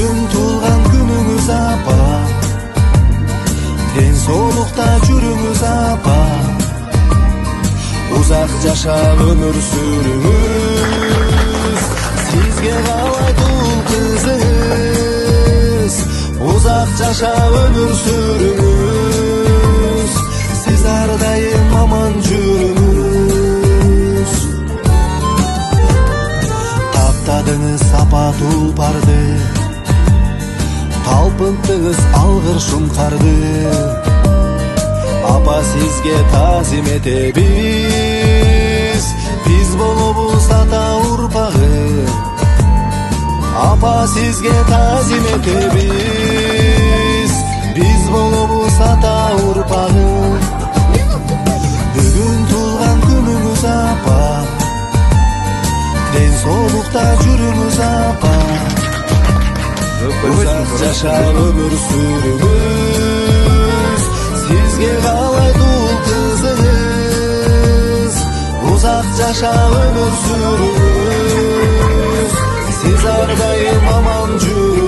Бүгүн туулган күнүңүз апа, ден соолукта жүрүңүз апа. Узак жашап өмүр сүрүңүз, сизге калайт уул кызыңыз. Узак жашап өмүр сүрүңүз, сиз ар дайым аман жүрүңүз. Таптадыңыз апа тулпарды, талпынттыңыз алгыр шуңкарды. Апа сизге таазим этебиз, биз болобуз ата урпагы. Апа сизге таазим этебиз, биз болобуз ата урпагы. Бүгүн туулган күнүңүз апа, ден соолукта жүрүңүз апа. Узак жашап өмүр сүрүңүз, сизге калайт уул кызыңыз. Узак жашап өмүр сүрүңүз, сиз ар дайым аман жүрүңүз.